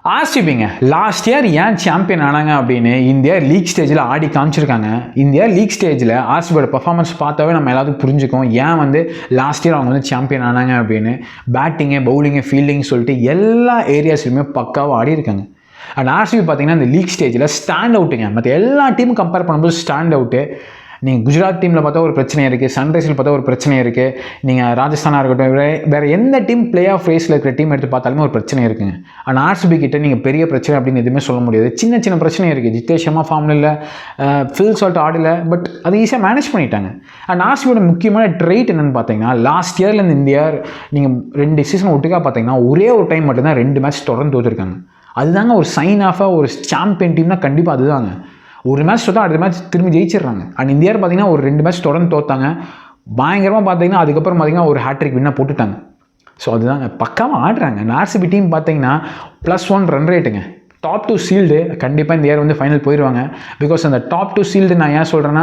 ஆர்சிபிங்க last year ஏன் champion ஆனாங்க அப்படின்னு இந்தியா லீக் ஸ்டேஜில் ஆடி காமிச்சிருக்காங்க. இந்தியா லீக் ஸ்டேஜில் ஆர்சிபியோட பர்ஃபார்மன்ஸ் பார்த்தாவே நம்ம எல்லாத்துக்கும் புரிஞ்சுக்கோம் ஏன் லாஸ்ட் இயர் அவங்க சாம்பியன் ஆனாங்க அப்படின்னு. பேட்டிங்கு, பவுலிங்கு, ஃபீல்டிங் சொல்லிட்டு எல்லா ஏரியாஸ்லையுமே பக்காவாக ஆடி இருக்காங்க. அண்ட் ஆர்சிபி பார்த்தீங்கன்னா இந்த லீக் ஸ்டேஜில் ஸ்டாண்ட் அவுட்டுங்க. மற்ற எல்லா டீமும் கம்பேர் பண்ணும்போது ஸ்டாண்ட் அவுட்டு. நீங்கள் குஜராத் டீமில் பார்த்தா ஒரு பிரச்சனை இருக்குது, சன்ரைஸில் பார்த்தா ஒரு பிரச்சனை இருக்குது, நீங்கள் ராஜஸ்தானாக இருக்கட்டும், வேறு எந்த டீம் பிளே ஆஃப் ரேஸில் இருக்கிற டீம் எடுத்து பார்த்தாலுமே ஒரு பிரச்சனை இருக்குங்க. ஆனால் ஆர்சிபி கிட்ட நீங்கள் பெரிய பிரச்சனை அப்படின்னு எதுவுமே சொல்ல முடியாது. சின்ன சின்ன பிரச்சனை இருக்குது. ஜித்தேஷ் சர்மா ஃபார்மில் இல்லை, ஃபில் சால்ட் ஆடலை, பட் அது ஈஸியாக மேனேஜ் பண்ணிட்டாங்க. அண்ட் ஆர்சிபியோட முக்கியமான ட்ரெயிட் என்னென்னு பார்த்தீங்கன்னா, லாஸ்ட் இயர்லேருந்து இந்த இயர் நீங்கள் 2 சீசன் ஒட்டுக்காக பார்த்தீங்கன்னா ஒரே ஒரு டைம் மட்டும்தான் 2 மேட்ச் தொடர்ந்து தோற்றுருக்காங்க. அதுதாங்க ஒரு சைன் ஆஃபாக ஒரு சாம்பியன் டீம்னா கண்டிப்பாக அதுதாங்க. ஒரு மேட்ச் தோற்றா அடுத்த மேட்ச் திரும்பி ஜெயிச்சிடுறாங்க. அண்ட் இந்த இயர் பார்த்தீங்கன்னா ஒரு 2 மேட்ச் தொடர்ந்து தோற்றாங்க. பயங்கரமாக பார்த்தீங்கன்னா அதுக்கப்புறம் பார்த்தீங்கன்னா ஒரு ஹேட்ரிக் வின்னாக போட்டுட்டாங்க. ஸோ அதுதாங்க பக்காவாக ஆடுறாங்க. ஆர்சிபி டீம் பார்த்தீங்கன்னா +1 ரன் ரேட்டுங்க. Top 2 sealed. கண்டிப்பாக இந்த இயர் ஃபைனல் போயிடுவாங்க. பிகாஸ் அந்த டாப் 2 சீல்டு நான் ஏன் சொல்கிறேன்னா,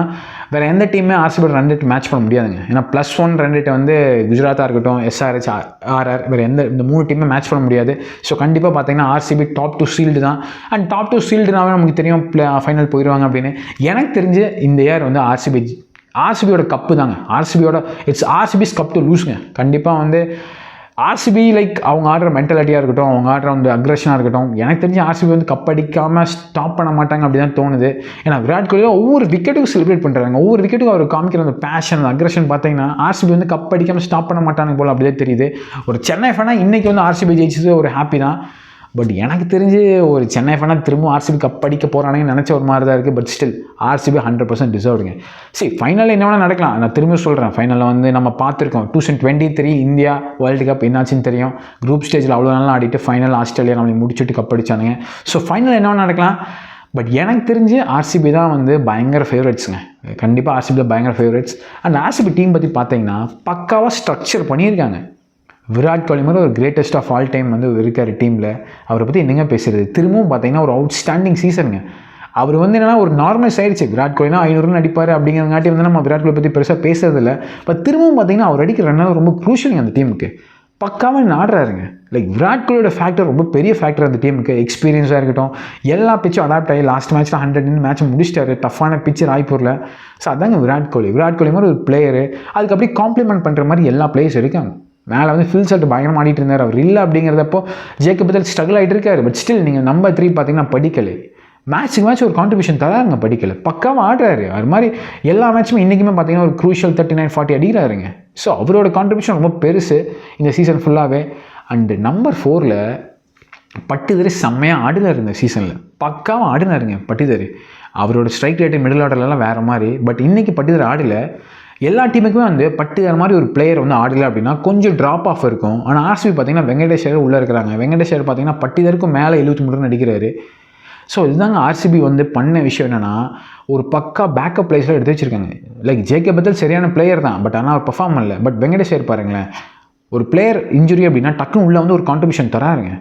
வேறு எந்த டீமே ஆர்சிபி ரன் ரேட் மேட்ச் பண்ண முடியாதுங்க. ஏன்னா +1 ரன் ரேட்டை குஜராத்தாக இருக்கட்டும், SRH, RR, வேறு இந்த 3 டீமே மேட்ச் பண்ண முடியாது. ஸோ கண்டிப்பாக பார்த்தீங்கன்னா ஆர்சிபி டாப் 2 சீல்டு தான். அண்ட் டாப் 2 சீல்டுனாவே நமக்கு தெரியும் ஃபைனல் போயிடுவாங்க அப்படின்னு. எனக்கு தெரிஞ்சு இந்த இயர் ஆர்சிபியோட கப்பு தாங்க. இட்ஸ் ஆர்சிபிஸ் கப் டு லூஸுங்க. கண்டிப்பாக ஆர்சிபி அவங்க ஆடுற மென்டாலிட்டியாக இருக்கட்டும், அவங்க ஆடுற அக்ரெஷனாக இருக்கட்டும், எனக்கு தெரிஞ்சு ஆர்சிபி கப் அடிக்காமல் ஸ்டாப் பண்ண மாட்டாங்க அப்படி தான் தோணுது. ஏன்னா விராட் கோலி ஒவ்வொரு விக்கெட்டுக்கும் செலிப்ரேட் பண்ணுறாங்க. ஒவ்வொரு விக்கெட்டுக்கும் அவர் காமிக்கிற அந்த பேஷன், அந்த அக்ரெஷன் பார்த்தீங்கன்னா ஆர்சிபி கப் அடிக்காமல் ஸ்டாப் பண்ண மாட்டாங்க போல் அப்படியே தெரியுது. ஒரு சென்னை ஃபேனாக இன்றைக்கி ஆர்சிபி ஜெயிச்சது ஒரு ஹாப்பி தான். பட் எனக்கு தெரிஞ்சு ஒரு சென்னை ஃபேனாக திரும்ப ஆர்சிபி கப் அடிக்க போகிறானுங்கன்னு நினச்ச ஒரு மாதிரி தான் இருக்குது. But still RCB 100% டிசர்வ்டுங்க. சரி, ஃபைனலில் என்ன வேணால் நடக்கலாம். நான் திரும்ப சொல்கிறேன், ஃபைனலில் நம்ம பார்த்துருக்கோம் 2023 இந்தியா வேர்ல்டு கப் என்னாச்சுன்னு தெரியும். குரூப் ஸ்டேஜில் அவ்வளோ நாள் ஆடிட்டு ஃபைனல் ஆஸ்திரேலியா நம்மளுக்கு முடிச்சுட்டு கப் அடிச்சானுங்க. ஸோ ஃபைனல் என்ன வேணால் நடக்கலாம். பட் எனக்கு தெரிஞ்சு ஆர்சிபி தான் பயங்கர ஃபேவரட்ஸுங்க. கண்டிப்பாக ஆர்சிபி தான் பயங்கர ஃபேவரட்ஸ். அண்ட் ஆர்சிபி டீம் பற்றி பார்த்தீங்கன்னா பக்காவாக ஸ்ட்ரக்சர் பண்ணியிருக்காங்க. விராட் கோலி மாதிரி ஒரு கிரேட்டஸ்ட் ஆஃப் ஆல் டைம் இருக்கார் டீமில். அவரை பற்றி என்னங்க பேசுகிறது. திரும்பவும் பார்த்தீங்கன்னா ஒரு அவுட்ஸ்டாண்டிங் சீசனுங்க. அவர் என்னென்னா ஒரு நார்மல்ஸ் ஆயிடுச்சு. விராட் கோலினா 500 அடிப்பார் அப்படிங்கிறங்காட்டி நம்ம விராட் கோலி பற்றி பெருசாக பேசுறதில்ல. பட் திரும்பவும் பார்த்தீங்கன்னா அவர் அடிக்கிற ரன்னால் ரொம்ப க்ரூஷியலுங்க அந்த டீமுக்கு. பக்காவாக ஆடுறாருங்க. விராட் கோலியோட ஃபேக்டர் ரொம்ப பெரிய ஃபேக்டர் அந்த டீமுக்கு. எக்ஸ்பீரியன்ஸாக இருக்கட்டும், எல்லா பிச்சும் அடாப்ட் ஆகி லாஸ்ட் மேட்ச்சில் 100 மேட்ச் முடிச்சிட்டாரு. டஃப்பான பிச்சு ராய்ப்பூரில். ஸோ அதாங்க விராட் கோலி மாதிரி ஒரு பிளேயரு. அதுக்கு அப்படியே காம்ப்ளிமெண்ட் பண்ணுற மாதிரி எல்லா பிளேயர்ஸ் இருக்காங்க. மேலே ஃபில் சால்ட் பயங்கரமாக ஆடிட்டு இருந்தார். அவர் இல்லை அப்படிங்கிறதப்போ ஜேக்கப் பத்தல் ஸ்ட்ரகிள் ஆகிட்டு இருக்காரு. பட் ஸ்டில் நீங்கள் நம்பர் 3 பார்த்தீங்கன்னா படிக்கலை. மேட்ச் ஒரு கான்ட்ரிபியூஷன் தராருங்க. படிக்கலை, பக்காவாக ஆடுறாரு. அது மாதிரி எல்லா மேட்சுமே இன்றைக்குமே பார்த்தீங்கன்னா ஒரு க்ரூஷியல் 39-40 அடிக்கிறாருங்க. ஸோ அவரோட கான்ட்ரிபியூஷன் ரொம்ப பெருசு இந்த சீசன் ஃபுல்லாகவே. அண்டு நம்பர் 4 பட்டுதறி செம்மையாக ஆடினார் இந்த சீசனில். பக்காவாக ஆடினாருங்க பட்டுதறி. அவரோட ஸ்ட்ரைக் ரேட்டு மிடில் ஆர்டர்லாம் வேறு மாதிரி. பட் இன்றைக்கி பட்டுதறி ஆடலை. எல்லா டீமுக்குமே பட்டுதர் மாதிரி ஒரு பிளேயர் ஆடலை அப்படின்னா கொஞ்சம் ட்ராப் ஆஃப் இருக்கும். ஆனால் ஆர்சிபி பார்த்தீங்கன்னா வெங்கடேஷர் உள்ளே இருக்கிறாங்க. வெங்கடேஷர் பார்த்தீங்கன்னா பட்டுதருக்கும் மேலே 73 ரன் அடிக்கிறாரு. ஸோ இதுதாங்க ஆர்சிபி பண்ண விஷயம் என்னென்னா, ஒரு பக்கா பேக்கப் பிளேயர்ஸ்லாம் எடுத்து வச்சுருக்காங்க. ஜேக்கப் பத்தல் சரியான பிளேயர் தான். பட் ஆனால் அவர் பர்ஃபார்ம் பண்ணல. பட் வெங்கடேஷர் பாருங்களேன், ஒரு பிளேயர் இன்ஜுரி அப்படின்னா டக்குன்னு உள்ளே ஒரு கான்ட்ரிபியூஷன் தராருங்க.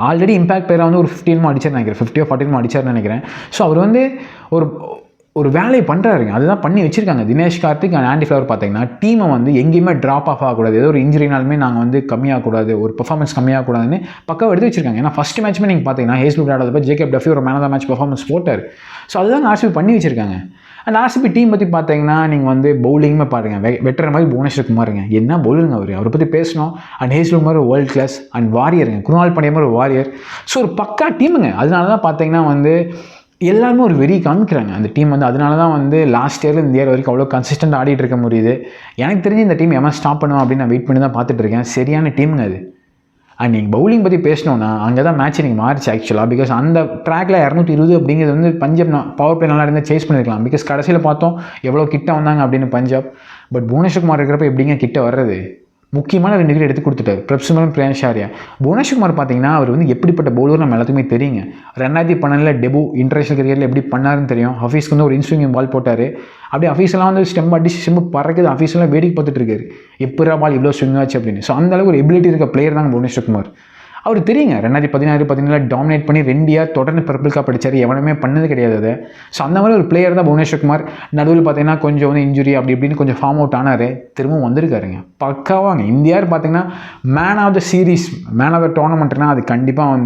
ஆல்ரெடி இம்பாக்ட் பிளேயராக ஒரு 15 அடிச்சார் நினைக்கிறேன், 50 or 40 அடிச்சார்னு நினைக்கிறேன். ஸோ அவர் ஒரு வேலையை பண்ணுறாருங்க. அதுதான் பண்ணி வச்சுருக்காங்க. Dinesh Karthik and aunty flower பார்த்தீங்கன்னா டீமை எங்கேயுமே ட்ராப் ஆஃப் ஆகக்கூடாது. ஏதோ ஒரு இன்ஜுரினாலுமே நாங்கள் கம்மியாகக்கூடாது, ஒரு பர்ஃபார்மன்ஸ் கம்மியாகக்கூடாதுன்னு பக்காவாக எடுத்து வச்சிருக்காங்க. ஏன்னா ஃபஸ்ட் மேட்ச்மே நீங்கள் பார்த்தீங்கன்னா ஹேஸ்லுட் ஆடாதப்போ ஜேக்கப் டஃபி ஒரு man of the match performance போட்டார். ஸோ அதுதான் ஆர்சிபி பண்ணி வச்சிருக்காங்க. அண்ட் ஆர்சிபி டீம் பற்றி பார்த்தீங்கன்னா நீங்கள் பவுலிங்குமே பாருங்கள், வெட்டுற மாதிரி புவனேஸ்வர் குமாருங்க. என்ன பவுலிங் அவரை பற்றி பேசணும். அண்ட் ஹேஸ்லுட் மாதிரி வேர்ல்டு கிளாஸ். அண்ட் வாரியருங்க, குருநாள் பாண்டியா மாதிரி ஒரு வாரியர். ஸோ ஒரு பக்கா டீமுங்க. அதனால தான் பார்த்தீங்கன்னா எல்லாருமே ஒரு வெறி காமிக்கிறாங்க அந்த டீம். அதனால தான் லாஸ்ட் இயரில் இந்த இயர் வரைக்கும் அவ்வளோ கன்சிஸ்டன்ட் ஆடிட்டு இருக்க முடியுது. எனக்கு தெரிஞ்சு இந்த டீம் எவன் ஸ்டாப் பண்ணுவோம் அப்படின்னு நான் வெயிட் பண்ணி தான் பார்த்துட்டு இருக்கேன். சரியான டீமுங்க அது. அண்ட் நீங்கள் பவுலிங் பற்றி பேசணுன்னா அங்கே தான் மேட்ச் நீங்கள் மாறிச்சு ஆக்சுவலாக. பிகாஸ் அந்த ட்ராக்ல 220 அப்படிங்கிறது பஞ்சாப் பவர் பிளே நல்லா இருந்தால் சேஸ் பண்ணியிருக்கலாம். பிகாஸ் கடைசியில் பார்த்தோம் எவ்வளோ கிட்ட வந்தாங்க அப்படின்னு பஞ்சாப். பட் புவனேஸ்வர் குமார் இருக்கிறப்ப எப்படிங்க கிட்ட வர்றது. முக்கியமான 2 விக்கெட் எடுத்து கொடுத்துட்டார், பிரப்சுமன், பிரியான்ஷ் ஆர்யா. புவனேஸ்வர் குமார் பார்த்தீங்கன்னா அவர் எப்படிப்பட்ட பவுலர் நம்ம எல்லாத்துக்குமே தெரியுங்க. 2012 டெபு இன்டர்நேஷனல் கிரிக்கெட்டில் எப்படி பண்ணாருன்னு தெரியும். ஹஃபீஸ்க்கு ஒரு இன்ஸ்விங் பால் போட்டார். அப்படியே ஹஃபீஸ்லாம் ஸ்டெம் அடிச்சு ஸ்டெம்பு பறக்குது. ஹஃபீஸ்லாம் வேடிக்கை பார்த்துட்டு இருக்காரு, எப்படா பால் இவ்வளோ ஸ்விங் ஆச்சு அப்படின்னு. ஸோ அந்தளவுக்கு ஒரு எபிலிட்டி இருக்க பிளேயர் தாங்க புவனேஸ்வர் குமார். அவர் தெரியுங்க 2016-17 டாமினேட் பண்ணி 2 இயர் தொடர்ந்து பர்பிள் கப் அடிச்சார். எவனுமே பண்ணது கிடையாது அது. ஸோ அந்த மாதிரி ஒரு பிளேயர் தான் புவனேஸ்வர் குமார். நடுவில் பார்த்தீங்கன்னா கொஞ்சம் இன்ஜுரி அப்படி இப்படின்னு கொஞ்சம் ஃபார்ம் அவுட் ஆனார். திரும்பவும் வந்திருக்காருங்க பக்காவாங்க. இந்தியார் பார்த்தீங்கன்னா man of the series, man of the டோர்னமெண்ட்னா அது கண்டிப்பாக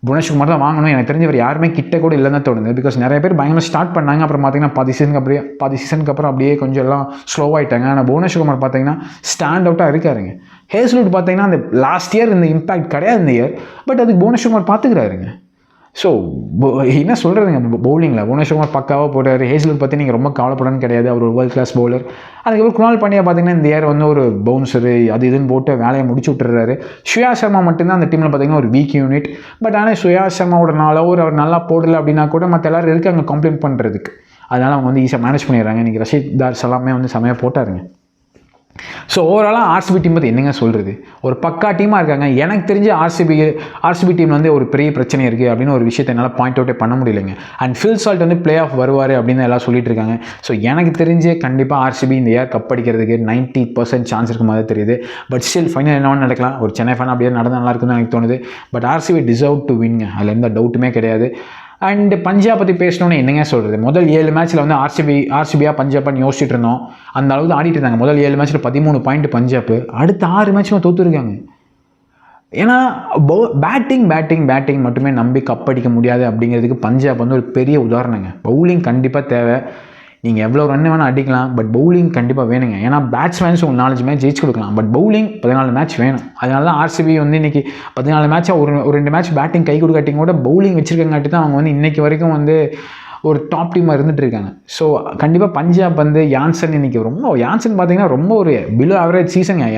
புவனேஸ்குமார் தான் வாங்கணும். எனக்கு தெரிஞ்சவர் யாருமே கிட்ட கூட இல்லைன்னு தான் தோணுது. பிகாஸ் நிறைய பேர் பயங்கரமாக ஸ்டார்ட் பண்ணாங்க, அப்புறம் பார்த்தீங்கன்னா பாதி சீசனுக்கு அப்புறம் அப்படியே கொஞ்சம் எல்லாம் ஸ்லோவாகிட்டாங்க. ஆனால் புவனேஸ்குமார் பார்த்தீங்கன்னா ஸ்டாண்ட் அவுட்டாக இருக்காருங்க. ஹேஸ்லுட் பார்த்தீங்கன்னா அந்த லாஸ்ட் இயர் இந்த இம்பாக்ட் கிடையாது இந்த இயர், பட் அதுக்கு புவனேஸ்குமார் பார்த்துக்கிறாருங்க. ஸோ என்ன சொல்கிறதுங்க, பவுலிங்கில் புவனேஸ்குமார் பக்காவாக போட்டார். ஹேஸ்லுட் பற்றி நீங்கள் ரொம்ப கவலைப்படணும்னு கிடையாது, அவர் ஒரு வேர்ல்ட் கிளாஸ் பவுலர். அதுக்கப்புறம் குணால் பாண்டியா பார்த்தீங்கன்னா இந்த இயர் வந்து ஒரு பவுன்சரு அது இதுன்னு போட்டு வேலையை முடிச்சு விட்டுறாரு. ஸ்ரேயா சர்மா மட்டும்தான் அந்த டீமில் பார்த்தீங்கன்னா ஒரு வீக் யூனிட். பட் ஆனால் ஸ்ரேயா சர்மாவோட அவர் நல்லா போடலை அப்படின்னா கூட மற்ற எல்லோரும் இருக்காங்க கம்ப்ளைண்ட் பண்ணுறதுக்கு. அதனால் அவங்க வந்து ஈஸியாக மேனேஜ் பண்ணிடுறாங்க. இன்றைக்கி ரஷீத் தாஸ் எல்லாமே வந்து செமையாக போட்டாருங்க. ஸோ ஓவராலாக ஆர்சிபி டீம் பற்றி என்னங்க சொல்கிறது, ஒரு பக்கா டீமாக இருக்காங்க. எனக்கு தெரிஞ்ச ஆர்சிபி டீம் வந்து ஒரு பெரிய பிரச்சனை இருக்குது அப்படின்னு ஒரு விஷயத்தை என்னால் பாயிண்ட் அவுட்டே பண்ண முடியலைங்க. அண்ட் ஃபில் சால்ட் வந்து பிளே ஆஃப் வருவார் அப்படின்னு எல்லாம் சொல்லிட்டு இருக்காங்க. ஸோ எனக்கு தெரிஞ்சு கண்டிப்பாக ஆர்சிபி இந்த இயர் கப் அடிக்கிறதுக்கு 90% சான்ஸ் இருக்கும் மாதிரி தெரியுது. பட் ஸ்டில் ஃபைனல் என்னவோ நடக்கலாம். ஒரு சென்னை ஃபேன் அப்படியே நடந்தால் நல்லா இருக்குன்னு எனக்கு தோணுது. பட் ஆர்சிபி டிசர்வ் டு வின்ங்க, அதில் எந்த டவுட்டுமே கிடையாது. அண்ட் பஞ்சாப் பற்றி பேசணுன்னு என்னங்க சொல்கிறது, முதல் 7 மேட்ச்சில் வந்து ஆர்சிபியாக பஞ்சாப்னு யோசிச்சுட்டு இருந்தோம். அந்த அளவுக்கு ஆடிட்டு இருந்தாங்க. முதல் 7 மேட்ச்சில் 13 பாயிண்ட் பஞ்சாப். அடுத்த 6 மேட்ச்சும் தோற்றுருக்காங்க. ஏன்னா பேட்டிங் மட்டுமே நம்பி கப் அடிக்க முடியாது அப்படிங்கிறதுக்கு பஞ்சாப் வந்து ஒரு பெரிய உதாரணங்க. பவுலிங் கண்டிப்பாக தேவை. நீங்கள் எவ்வளோ ரன் வேணால் அடிக்கலாம், பட் பவுலிங் கண்டிப்பாக வேணுங்க. ஏன்னா பேட்ஸ்மேன்ஸ் ஒரு 4 மேட்ச் ஜெயிச்சு கொடுக்கலாம், பட் பவுலிங் 14 மேட்ச் வேணும். அதனால தான் ஆர்சிபி வந்து இன்றைக்கி 14 மேட்சாக ஒரு 2 மேட்ச் பேட்டிங் கை கொடுக்காட்டிங்க கூட பவுலிங் வச்சுருக்கங்காட்டி தான் அவங்க வந்து இன்றைக்கி வரைக்கும் வந்து ஒரு டாப் டீமாக இருந்துகிட்டு இருக்காங்க. ஸோ கண்டிப்பாக பஞ்சாப் வந்து யான்சன் இன்றைக்கி யான்சன் பார்த்தீங்கன்னா ரொம்ப ஒரு பிலோ ஆவரேஜ் சீசனுங்க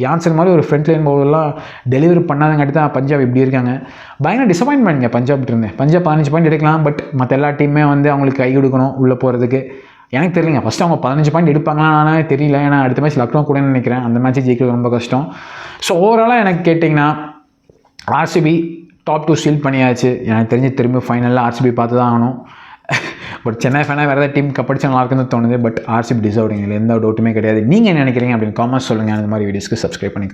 யான்சன் மாதிரி ஒரு ஃப்ரண்ட் லைன் பவுலர்லாம் டெலிவரி பண்ணாதங்காட்டி தான் பஞ்சாப் இப்படி இருக்காங்க. பயங்கர டிசப்பாயின்மெண்ட்ங்க பஞ்சாப் 15 பாயிண்ட் எடுக்கலாம், பட் மற்ற எல்லா டீமே வந்து அவங்களுக்கு கை கொடுக்கணும் உள்ளே போகிறதுக்கு. எனக்கு தெரியலைங்க, ஃபஸ்ட்டு அவங்க 15 பாயிண்ட் எடுப்பாங்களான்னு தெரியல. ஏன்னா அடுத்த மேட்ச் லக்னோ கூட நினைக்கிறேன், அந்த மேட்ச்சை ஜெயிக்கிறது ரொம்ப கஷ்டம். ஸோ ஓவராலாக எனக்கு கேட்டிங்கன்னா ஆர்சிபி டாப் 2 ஸ்டீல் பண்ணியாச்சு. எனக்கு தெரிஞ்சு திரும்பி ஃபைனலில் ஆர்சிபி பார்த்து தான் ஆகணும். பட் சென்னை ஃபேனாக வேறு ஏதாவது டீம் கப்படிச்சா நல்லா இருக்குன்னு தோணுது. பட் ஆர்சிபி டிசர்வ்டுங்க, எந்த டவுட்டுமே கிடையாது. நீங்கள் என்ன நினைக்கிறீங்க அப்படின்னு காமெண்ட்ஸ் சொல்லுங்கள். அந்த மாதிரி வீடியோஸ்க்கு சப்ஸ்கிரைப் பண்ணிக்கலாம்.